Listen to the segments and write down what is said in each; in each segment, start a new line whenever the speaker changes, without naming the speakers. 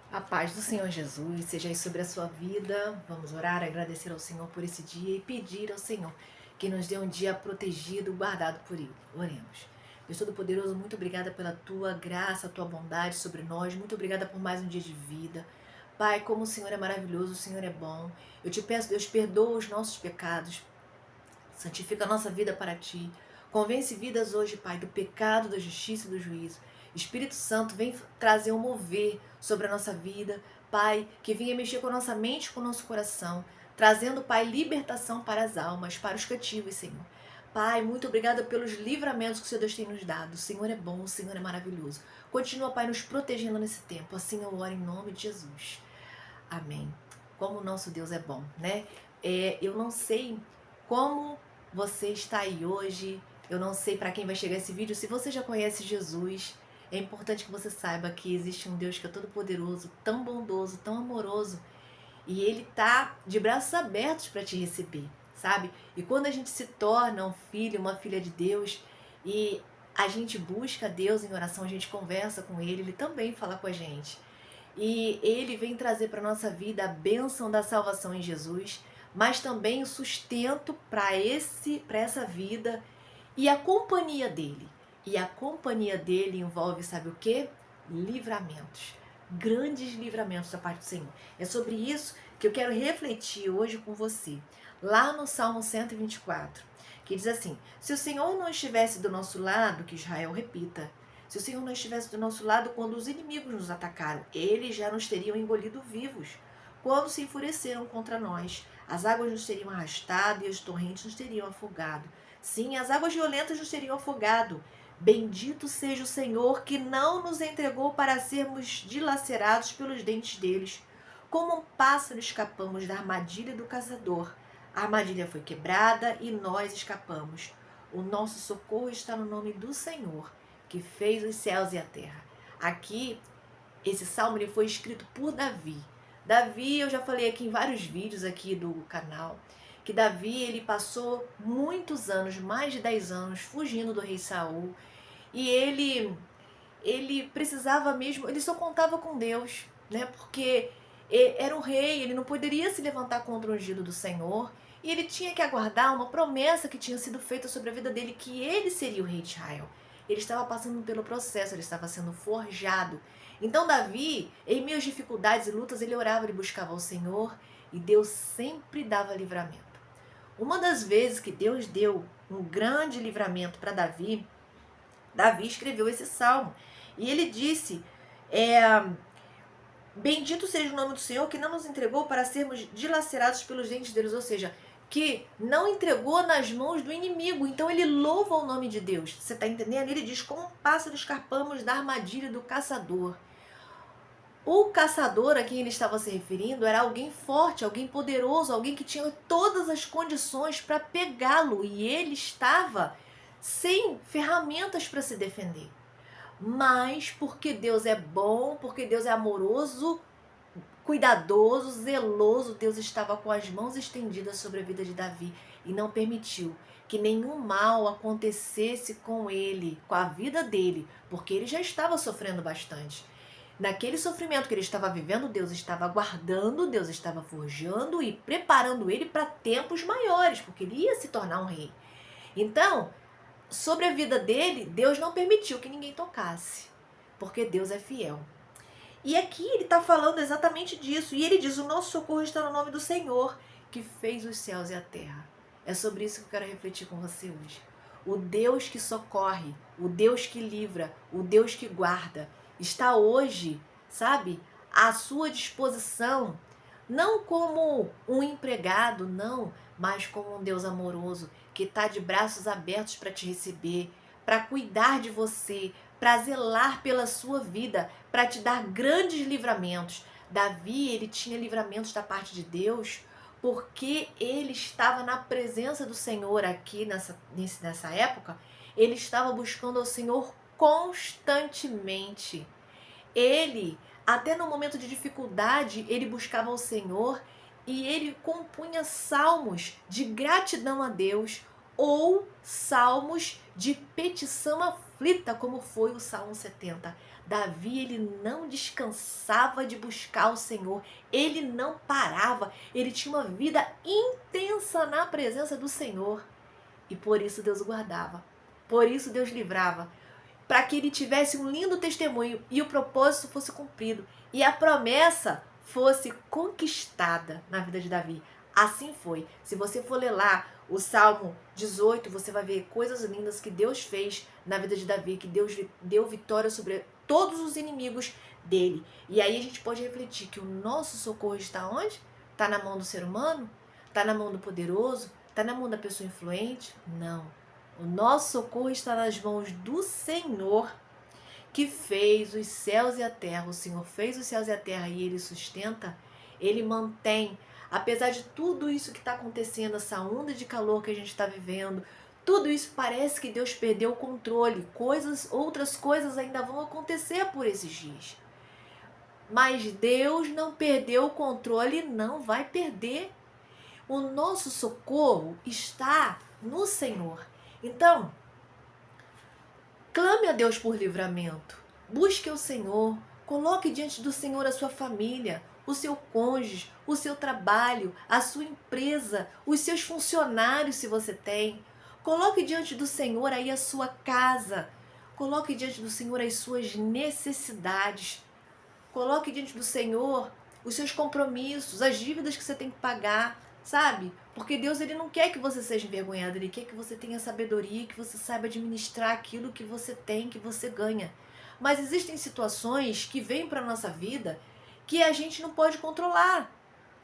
A paz do Senhor Jesus seja aí sobre a sua vida. Vamos orar, agradecer ao Senhor por esse dia e pedir ao Senhor que nos dê um dia protegido, guardado por Ele. Oremos. Deus Todo-Poderoso, muito obrigada pela tua graça, a tua bondade sobre nós. Muito obrigada por mais um dia de vida. Pai, como o Senhor é maravilhoso, o Senhor é bom. Eu te peço, Deus, perdoa os nossos pecados. Santifica a nossa vida para ti. Convence vidas hoje, Pai, do pecado, da justiça e do juízo. Espírito Santo, vem trazer um mover sobre a nossa vida. Pai, que venha mexer com a nossa mente, com o nosso coração. Trazendo, Pai, libertação para as almas, para os cativos, Senhor. Pai, muito obrigada pelos livramentos que o Senhor Deus tem nos dado. O Senhor é bom, o Senhor é maravilhoso. Continua, Pai, nos protegendo nesse tempo. Assim eu oro em nome de Jesus. Amém. Como o nosso Deus é bom, né? Eu não sei como você está aí hoje, eu não sei para quem vai chegar esse vídeo. Se você já conhece Jesus, é importante que você saiba que existe um Deus que é todo poderoso, tão bondoso, tão amoroso, e Ele tá de braços abertos para te receber, sabe? E quando a gente se torna um filho, uma filha de Deus, e a gente busca Deus em oração, a gente conversa com Ele, Ele também fala com a gente. E Ele vem trazer para a nossa vida a bênção da salvação em Jesus, mas também o sustento para essa vida e a companhia dele. E a companhia dele envolve, sabe o quê? Livramentos. Grandes livramentos da parte do Senhor. É sobre isso que eu quero refletir hoje com você. Lá no Salmo 124, que diz assim: se o Senhor não estivesse do nosso lado, que Israel repita, se o Senhor não estivesse do nosso lado quando os inimigos nos atacaram, eles já nos teriam engolido vivos. Quando se enfureceram contra nós, as águas nos teriam arrastado e as torrentes nos teriam afogado. Sim, as águas violentas nos teriam afogado. Bendito seja o Senhor que não nos entregou para sermos dilacerados pelos dentes deles. Como um pássaro escapamos da armadilha do caçador. A armadilha foi quebrada e nós escapamos. O nosso socorro está no nome do Senhor, que fez os céus e a terra. Aqui, esse salmo ele foi escrito por Davi. Davi, eu já falei aqui em vários vídeos aqui do canal, que Davi ele passou muitos anos, mais de 10 anos, fugindo do rei Saul. E ele precisava mesmo, ele só contava com Deus, né? Porque era o rei, ele não poderia se levantar contra o ungido do Senhor. E ele tinha que aguardar uma promessa que tinha sido feita sobre a vida dele, que ele seria o rei de Israel. Ele estava passando pelo processo, ele estava sendo forjado. Então Davi, em meio às dificuldades e lutas, ele orava, ele buscava o Senhor e Deus sempre dava livramento. Uma das vezes que Deus deu um grande livramento para Davi, Davi escreveu esse salmo. E ele disse: é, bendito seja o nome do Senhor que não nos entregou para sermos dilacerados pelos dentes deles. Ou seja, que não entregou nas mãos do inimigo. Então ele louva o nome de Deus. Você está entendendo? Ele diz: como um pássaro escapamos da armadilha do caçador. O caçador a quem ele estava se referindo era alguém forte, alguém poderoso, alguém que tinha todas as condições para pegá-lo. E ele estava sem ferramentas para se defender. Mas porque Deus é bom, porque Deus é amoroso, cuidadoso, zeloso, Deus estava com as mãos estendidas sobre a vida de Davi e não permitiu que nenhum mal acontecesse com ele, com a vida dele, porque ele já estava sofrendo bastante. Naquele sofrimento que ele estava vivendo, Deus estava guardando, Deus estava forjando e preparando ele para tempos maiores, porque ele ia se tornar um rei. Então, sobre a vida dele, Deus não permitiu que ninguém tocasse, porque Deus é fiel. E aqui ele está falando exatamente disso. E ele diz: o nosso socorro está no nome do Senhor, que fez os céus e a terra. É sobre isso que eu quero refletir com você hoje. O Deus que socorre, o Deus que livra, o Deus que guarda, está hoje, sabe, à sua disposição, não como um empregado, não, mas como um Deus amoroso, que está de braços abertos para te receber, para cuidar de você, para zelar pela sua vida, para te dar grandes livramentos. Davi, ele tinha livramentos da parte de Deus, porque ele estava na presença do Senhor aqui nessa época, ele estava buscando ao Senhor constantemente. Ele, até no momento de dificuldade, ele buscava o Senhor e ele compunha salmos de gratidão a Deus ou salmos de petição aflita, como foi o Salmo 70. Davi, ele não descansava de buscar o Senhor, ele não parava, ele tinha uma vida intensa na presença do Senhor. E por isso Deus o guardava, por isso Deus livrava, para que ele tivesse um lindo testemunho e o propósito fosse cumprido e a promessa fosse conquistada na vida de Davi. Assim foi. Se você for ler lá o Salmo 18, você vai ver coisas lindas que Deus fez na vida de Davi, que Deus deu vitória sobre todos os inimigos dele. E aí a gente pode refletir que o nosso socorro está onde? Está na mão do ser humano? Está na mão do poderoso? Está na mão da pessoa influente? Não. O nosso socorro está nas mãos do Senhor, que fez os céus e a terra. O Senhor fez os céus e a terra e Ele sustenta, Ele mantém. Apesar de tudo isso que está acontecendo, essa onda de calor que a gente está vivendo, tudo isso parece que Deus perdeu o controle. Outras coisas ainda vão acontecer por esses dias. Mas Deus não perdeu o controle e não vai perder. O nosso socorro está no Senhor. Então, clame a Deus por livramento. Busque o Senhor. Coloque diante do Senhor a sua família, o seu cônjuge, o seu trabalho, a sua empresa, os seus funcionários, se você tem. Coloque diante do Senhor aí a sua casa. Coloque diante do Senhor as suas necessidades. Coloque diante do Senhor os seus compromissos, as dívidas que você tem que pagar, sabe? Porque Deus, ele não quer que você seja envergonhado, ele quer que você tenha sabedoria, que você saiba administrar aquilo que você tem, que você ganha. Mas existem situações que vêm para a nossa vida que a gente não pode controlar,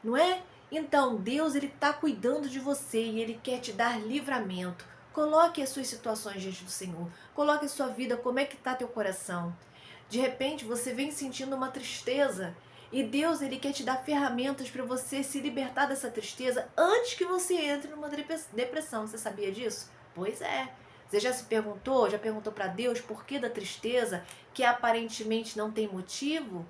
não é? Então, Deus, ele está cuidando de você e ele quer te dar livramento. Coloque as suas situações diante do Senhor. Coloque a sua vida, como é que está teu coração. De repente, você vem sentindo uma tristeza e Deus, ele quer te dar ferramentas para você se libertar dessa tristeza antes que você entre numa depressão. Você sabia disso? Pois é. Você já se perguntou, já perguntou para Deus por que da tristeza que aparentemente não tem motivo?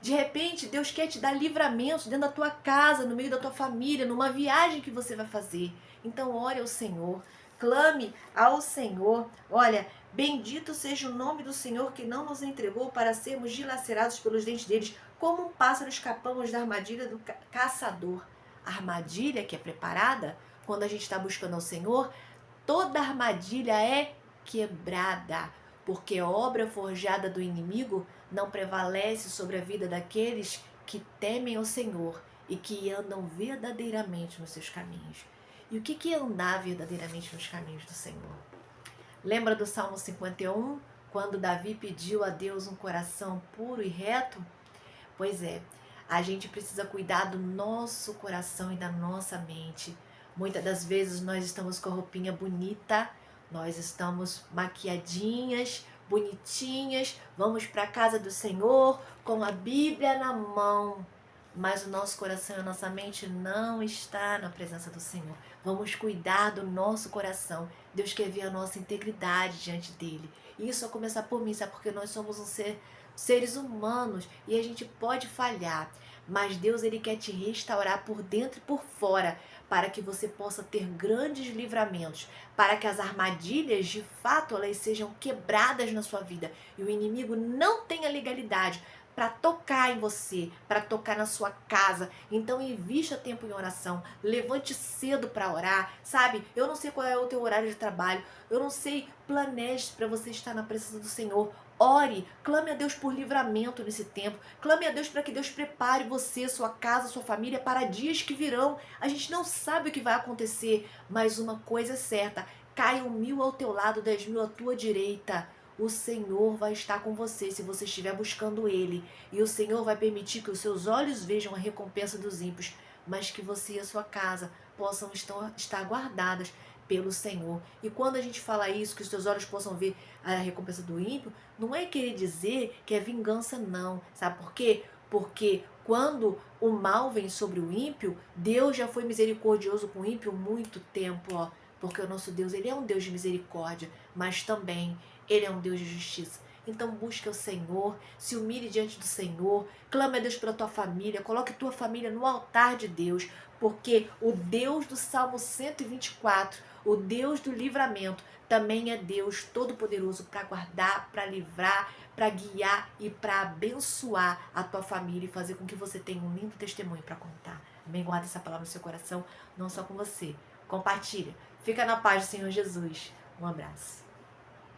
De repente, Deus quer te dar livramento dentro da tua casa, no meio da tua família, numa viagem que você vai fazer. Então, ore ao Senhor, clame ao Senhor. Olha, bendito seja o nome do Senhor que não nos entregou para sermos dilacerados pelos dentes deles. Como um pássaro escapamos da armadilha do caçador. A armadilha que é preparada quando a gente está buscando ao Senhor, toda armadilha é quebrada, porque a obra forjada do inimigo não prevalece sobre a vida daqueles que temem o Senhor e que andam verdadeiramente nos seus caminhos. E o que é andar verdadeiramente nos caminhos do Senhor? Lembra do Salmo 51, quando Davi pediu a Deus um coração puro e reto? Pois é, a gente precisa cuidar do nosso coração e da nossa mente. Muitas das vezes nós estamos com a roupinha bonita, nós estamos maquiadinhas, bonitinhas, vamos para a casa do Senhor com a Bíblia na mão, mas o nosso coração e a nossa mente não está na presença do Senhor. Vamos cuidar do nosso coração. Deus quer ver a nossa integridade diante dele. E isso vai começar por mim, sabe? Porque nós somos seres humanos e a gente pode falhar. Mas Deus, ele quer te restaurar por dentro e por fora, para que você possa ter grandes livramentos, para que as armadilhas, de fato, elas sejam quebradas na sua vida e o inimigo não tenha legalidade para tocar em você, para tocar na sua casa. Então invista tempo em oração, levante cedo para orar, sabe? Eu não sei qual é o teu horário de trabalho, eu não sei, planeje para você estar na presença do Senhor. Ore, clame a Deus por livramento nesse tempo, clame a Deus para que Deus prepare você, sua casa, sua família para dias que virão. A gente não sabe o que vai acontecer, mas uma coisa é certa, caiam 1000 ao teu lado, 10.000 à tua direita. O Senhor vai estar com você se você estiver buscando Ele. E o Senhor vai permitir que os seus olhos vejam a recompensa dos ímpios, mas que você e a sua casa possam estar guardadas pelo Senhor. E quando a gente fala isso, que os teus olhos possam ver a recompensa do ímpio, não é querer dizer que é vingança, não. Sabe por quê? Porque quando o mal vem sobre o ímpio, Deus já foi misericordioso com o ímpio há muito tempo, ó. Porque o nosso Deus, ele é um Deus de misericórdia, mas também ele é um Deus de justiça. Então busque o Senhor, se humilhe diante do Senhor, clame a Deus pela tua família, coloque tua família no altar de Deus, porque o Deus do Salmo 124, O Deus do livramento também é Deus todo-poderoso para guardar, para livrar, para guiar e para abençoar a tua família e fazer com que você tenha um lindo testemunho para contar. Amém? Guarda essa palavra no seu coração, não só com você. Compartilha. Fica na paz do Senhor Jesus. Um abraço.